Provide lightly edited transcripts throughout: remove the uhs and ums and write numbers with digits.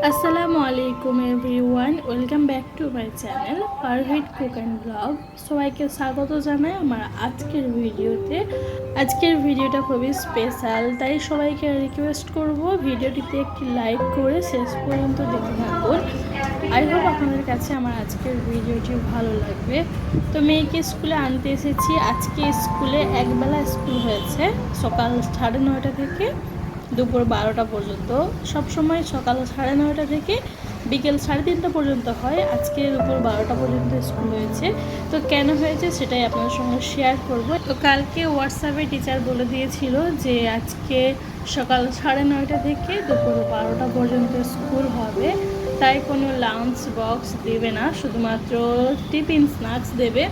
আসসালামু আলাইকুম everyone, welcome back to my channel perfect cook and blog. সবাইকে স্বাগত জানাই আমার আজকের ভিডিওতে। আজকের ভিডিওটা খুবই স্পেশাল, তাই সবাইকে রিকোয়েস্ট করব ভিডিওটিতে একটি লাইক করে শেষ পর্যন্ত দেখতে থাকুন। আই হোপ আপনাদের কাছে আমার আজকের ভিডিওটি ভালো লাগবে। তো মেয়েকে স্কুলে আনতে এসেছি। আজকে স্কুলে একবেলা স্কুল হয়েছে, সকাল 9:30 থেকে দুপুর 12টা পর্যন্ত। সব সময় সকাল 9:30 থেকে বিকেল 3:30 পর্যন্ত হয়। আজকে দুপুর 12টা পর্যন্ত স্কুল হয়েছে। তো কেন হয়েছে সেটাই আপনাদের সঙ্গে শেয়ার করব। তো কালকে হোয়াটসঅ্যাপে টিচার বলে দিয়েছিল যে আজকে সকাল 9:30 থেকে দুপুর 12টা পর্যন্ত স্কুল হবে, তাই কোনো লাঞ্চ বক্স দেবে না, শুধুমাত্র টিফিন স্ন্যাক্স দেবে।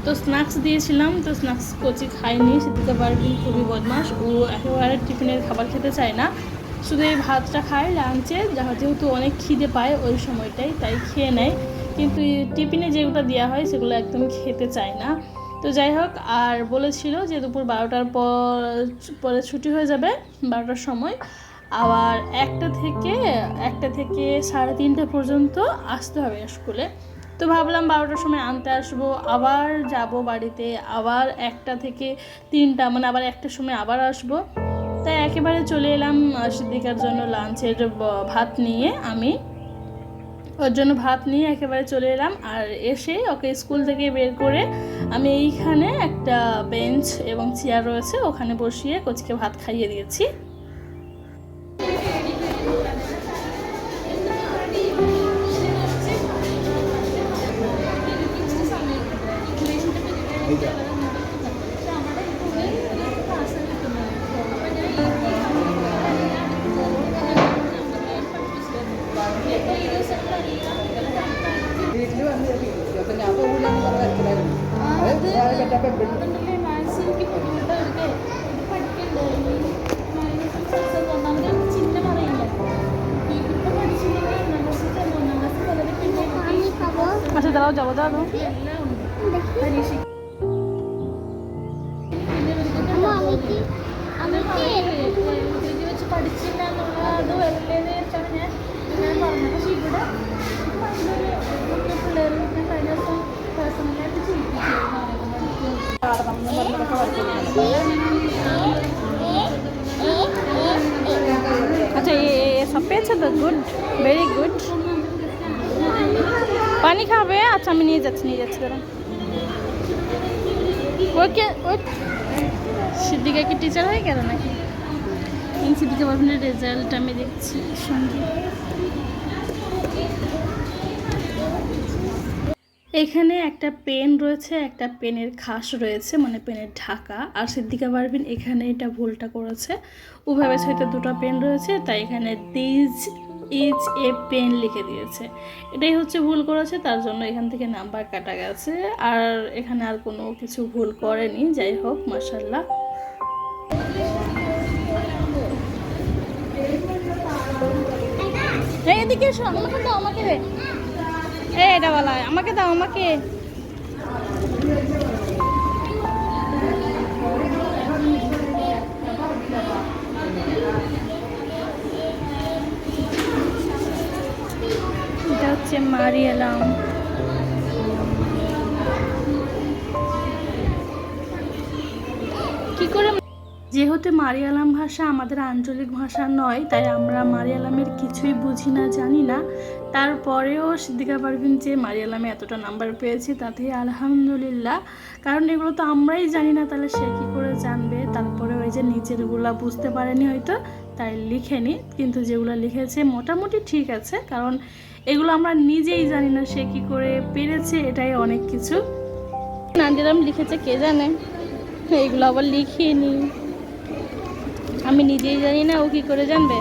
তো স্ন্যাক্স দিয়েছিলাম, তো স্ন্যাক্স কচি খাইনি। সিদ্দিকা পারভিন খুবই বদমাস, ও একেবারে টিফিনের খাবার খেতে চায় না, শুধু এই ভাতটা খায় লাঞ্চে, যেহেতু অনেক খিদে পায় ওই সময়টাই, তাই খেয়ে নেয়। কিন্তু টিফিনে যেগুলো দেওয়া হয় সেগুলো একদম খেতে চায় না। তো যাই হোক, আর বলেছিল যে দুপুর 12টার পরে ছুটি হয়ে যাবে, 12টার সময়। আবার একটা থেকে 3:30 পর্যন্ত আসতে হবে স্কুলে। তো ভাবলাম 12টার সময় আনতে আসবো, আবার যাব বাড়িতে, আবার 1টা থেকে 3টা, মানে আবার 1টার সময় আবার আসবো। তাই একেবারে চলে এলাম সিদ্দিকার জন্য লাঞ্চের ভাত নিয়ে। আমি ওর জন্য ভাত নিয়ে একেবারে চলে এলাম। আর এসে ওকে স্কুল থেকে বের করে আমি এইখানে একটা বেঞ্চ এবং চেয়ার রয়েছে, ওখানে বসিয়ে কোচকে ভাত খাইয়ে দিয়েছি। আচ্ছা দাঁড়াও, যাবো দাঁড়াও। अच्छा ये सफेद है तो गुड, वेरी गुड। पानी खाবে? আচ্ছা আমি নিয়ে যাচ্ছি দাঁড়া। ওকে সিদ্দিকা কি টিচার হয়ে গেল নাকি? এই সিদ্দিকা পারভিনের রেজাল্ট আমি দেখছি সঙ্গে। এখানে একটা পেন রয়েছে, একটা পেনের খাস রয়েছে, মানে পেনের ঢাকা। আর সিদ্দিকা পারভিন এখানে এটা ভুলটা করেছে, ও ভেবেছে হয়তো দুটো পেন রয়েছে, তাই এখানে দিস ইজ এ পেন লিখে দিয়েছে। এটাই হচ্ছে ভুল করেছে, তার জন্য এখান থেকে নাম্বার কাটা গেছে। আর এখানে আর কোনো কিছু ভুল করেনি। যাই হোক, মাশাআল্লাহ। এদিকে এসো, আমাকে দাও, আমাকে দে। এটা বলা আমাকে দাও, আমাকে। এটা হচ্ছে মারিয়ালাম। কি করে? যেহেতু মারিয়ালাম ভাষা আমাদের আঞ্চলিক ভাষা নয়, তাই আমরা মারিয়ালামের কিছুই বুঝি না, জানি না। তারপরেও সিদ্দিকা পারভিন যে মারিয়ালামে এতটা নাম্বার পেয়েছি, তাতে আলহামদুলিল্লাহ। কারণ এগুলো তো আমরাই জানি না, তাহলে সে কী করে জানবে? তারপরে ওই যে নিচেরগুলো বুঝতে পারেনি হয়তো, তাই লিখেনি। কিন্তু যেগুলো লিখেছে মোটামুটি ঠিক আছে, কারণ এগুলো আমরা নিজেই জানি না, সে কী করে পেরেছে, এটাই অনেক কিছু। নান্দিরাম লিখেছে কে জানে, এইগুলো আবার লিখিয়ে নি, আমি নিজেই জানি না, ও কি করে জানবে?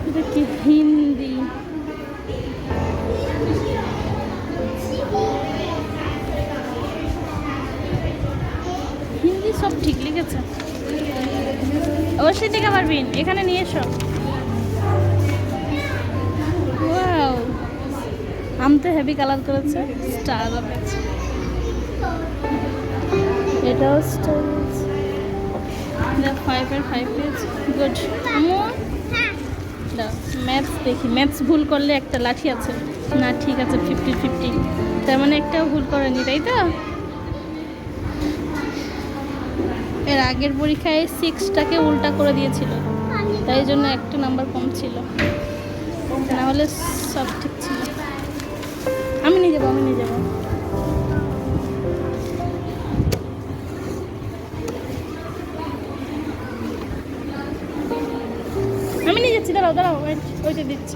এটা কি হিন্দি? হিন্দি সব ঠিক লিখেছে। অবশ্যই টিকা পারবিন, এখানে নিয়ে এসো। ওয়াও, আমতে হেভি কালার করেছে, স্টার এটাও স্টাইলিশ। 5 এর 5 পেয়েছি, গুড। ম্যাথস দেখি, ম্যাথস ভুল করলে একটা লাঠি আছে না, ঠিক আছে 50-50, তার মানে একটাও ভুল করেনি, তাই তো? এর আগের পরীক্ষায় 6টাকে উল্টা করে দিয়েছিল, তাই জন্য একটা নাম্বার কম ছিল, না হলে সব ঠিক ছিল। আমি নিয়ে যাবো। আমি নিয়ে যাচ্ছি, দাঁড়াও ওইটা দিচ্ছি।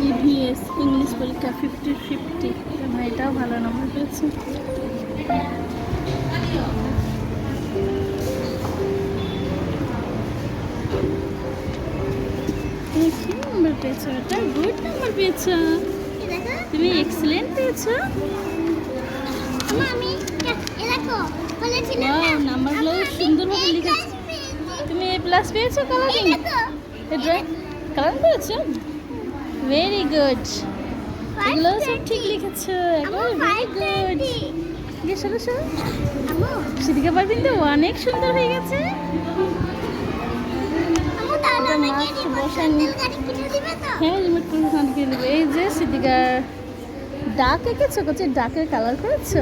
ইভিএস ইংলিশ পরীক্ষা 50-50, ভাইটাও ভালো নাম্বার পেয়েছে। তুমি কি নাম্বার পেয়েছো? এটা গুড নাম্বার পেয়েছো, তুমি এক্সেলেন্ট পেয়েছো। নাম্বারগুলো সুন্দরভাবে লিখেছো। তুমি A+ পেয়েছো কালারিং? কালারিং পেয়েছো, ভেরি গুড। এগুলো সব ঠিক লিখেছো, একদম ভেরি গুড। সিদ্দিকা পারভিন তো অনেক সুন্দর হয়ে গেছে। হ্যাঁ, রিমোট কন্ট্রোল কিনে দেবো। এই যে সিদ্দিকার ডাক এঁকেছো, কোচে ডাকের কালার করেছো।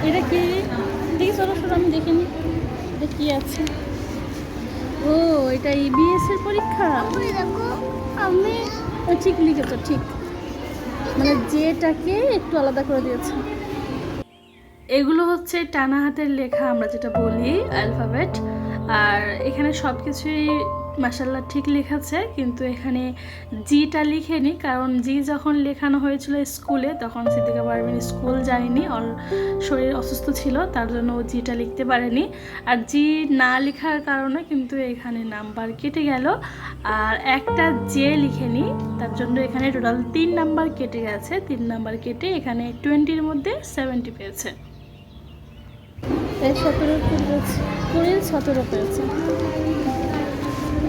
এটা কি দেখি, সরো আমি দেখিনি, এটা কি আছে। ও, এটা ইবিএস এর পরীক্ষা। আমি ঠিক লিখেছো, ঠিক, মানে যেটাকে একটু আলাদা করে দিয়েছে। এগুলো হচ্ছে টানা হাতের লেখা, আমরা যেটা বলি অ্যালফাবেট। আর এখানে সব কিছুই মাশাআল্লাহ ঠিক লেখাছে, কিন্তু এখানে জিটা লিখেনি, কারণ জি যখন লেখানো হয়েছিল স্কুলে তখন সিদ্দিকা পারভিন স্কুল যায়নি, ওর শরীর অসুস্থ ছিল, তার জন্য ও জিটা লিখতে পারেনি। আর জি না লেখার কারণে কিন্তু এখানে নাম্বার কেটে গেল, আর একটা জে লিখেনি, তার জন্য এখানে টোটাল 3 নাম্বার কেটে গেছে। 3 নাম্বার কেটে এখানে 20-র মধ্যে 70 পেয়েছে। 17 পেয়েছে।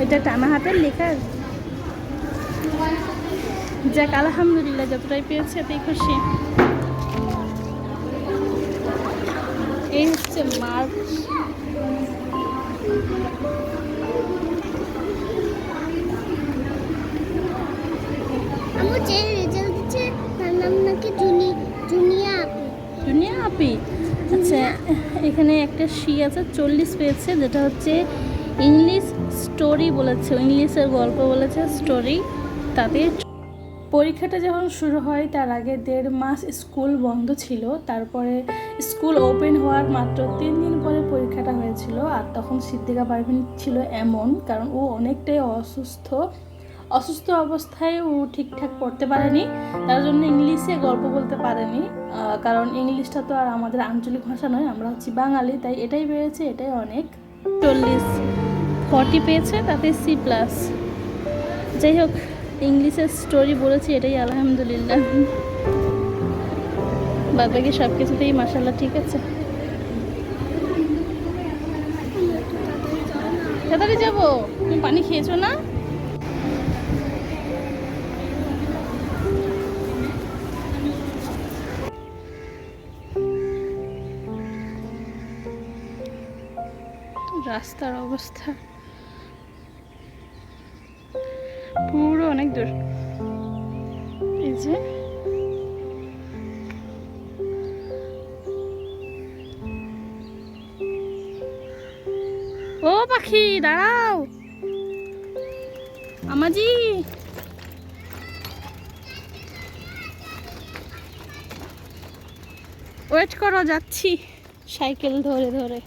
এটা টানা হাতের লেখা। যাক, আলহামদুলিল্লাহ, যতটাই পেয়েছে এতেই খুশি। এই হচ্ছে মার্ক। যে রেজাল্ট দিচ্ছে তার নাম নাকি জুনিয়া আপি। আচ্ছা, এখানে একটা শি আছে, 40 পেয়েছে, যেটা হচ্ছে ইংলিশ স্টোরি বলেছে, ইংলিশের গল্প বলেছে, স্টোরি। তাতে পরীক্ষাটা যখন শুরু হয় তার আগে 1.5 মাস স্কুল বন্ধ ছিল, তারপরে স্কুল ওপেন হওয়ার মাত্র 3 দিন পরে পরীক্ষাটা হয়েছিল। আর তখন সিদ্দিকা পারভিন ছিল এমন, কারণ ও অনেকটাই অসুস্থ অবস্থায় ও ঠিকঠাক পড়তে পারেনি, তার জন্য ইংলিশে গল্প বলতে পারেনি। কারণ ইংলিশটা তো আর আমাদের আঞ্চলিক ভাষা নয়, আমরা হচ্ছি বাঙালি, তাই এটাই পেয়েছে, এটাই অনেক। 40 পেয়েছে, তাতে C+। যাই হোক, ইংলিশের স্টোরি বলেছি, এটাই আলহামদুলিল্লাহ। বাদ বাকি সব কিছুতেই মাশাআল্লাহ ঠিক আছে। তাড়াতাড়ি যাবো, তুমি পানি খেয়েছো না? রাস্তার অবস্থা পুরো অনেক দূর। এই যে ও পাখি, দাঁড়াও আমাজি। ওয়েট করো, যাচ্ছি সাইকেল ধরে ধরে।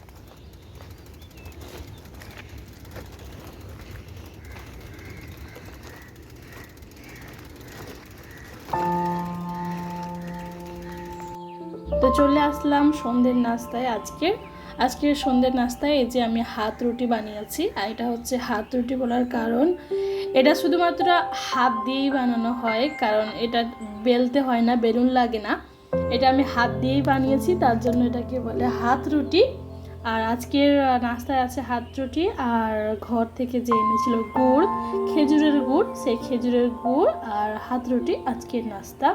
তো চলে আসলাম সন্ধ্যের নাস্তায়। আজকের সন্ধ্যের নাস্তায় এই যে আমি হাত রুটি বানিয়েছি। আর এটা হচ্ছে হাত রুটি বলার কারণ, এটা শুধুমাত্র হাত দিয়েই বানানো হয়, কারণ এটা বেলতে হয় না, বেলুন লাগে না। এটা আমি হাত দিয়েই বানিয়েছি, তার জন্য এটাকে বলে হাত রুটি। আর আজকের নাস্তায় আছে হাত রুটি, আর ঘর থেকে যে এনেছিল গুড়, খেজুরের গুড়, সেই খেজুরের গুড় আর হাত রুটি আজকের নাস্তা।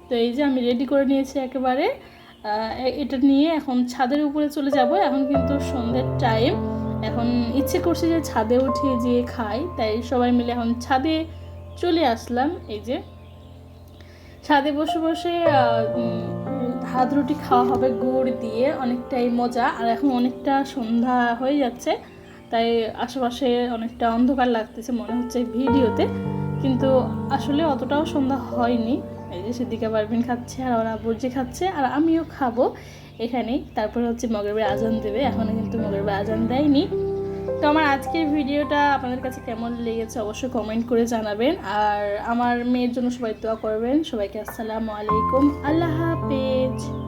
তো এই যে আমি রেডি করে নিয়েছি একেবারে। এটা নিয়ে এখন ছাদের উপরে চলে যাব। এখন কিন্তু সন্ধ্যের টাইম, এখন ইচ্ছে করছে যে ছাদে উঠে যেয়ে খাই, তাই সবাই মিলে এখন ছাদে চলে আসলাম। এই যে ছাদে বসে বসে হাত রুটি খাওয়া হবে গুড় দিয়ে, অনেকটাই মজা। আর এখন অনেকটা সন্ধ্যা হয়ে যাচ্ছে, তাই আশেপাশে অনেকটা অন্ধকার লাগতেছে মনে হচ্ছে ভিডিওতে, কিন্তু আসলে অতটাও সন্ধ্যা হয়নি। এই যে সেদিকে পারভিন খাচ্ছে আর ওরা বর্জি খাচ্ছে, আর আমিও খাবো এখানেই। তারপরে হচ্ছে মগরিবের আজান দেবে, এখনও কিন্তু মগরিবের আজান দেয়নি। তো আমার আজকের ভিডিওটা আপনাদের কাছে কেমন লেগেছে অবশ্যই কমেন্ট করে জানাবেন, আর আমার মেয়ের জন্য সবাই দোয়া করবেন। সবাইকে আসসালামু আলাইকুম, আল্লাহ হাফেজ।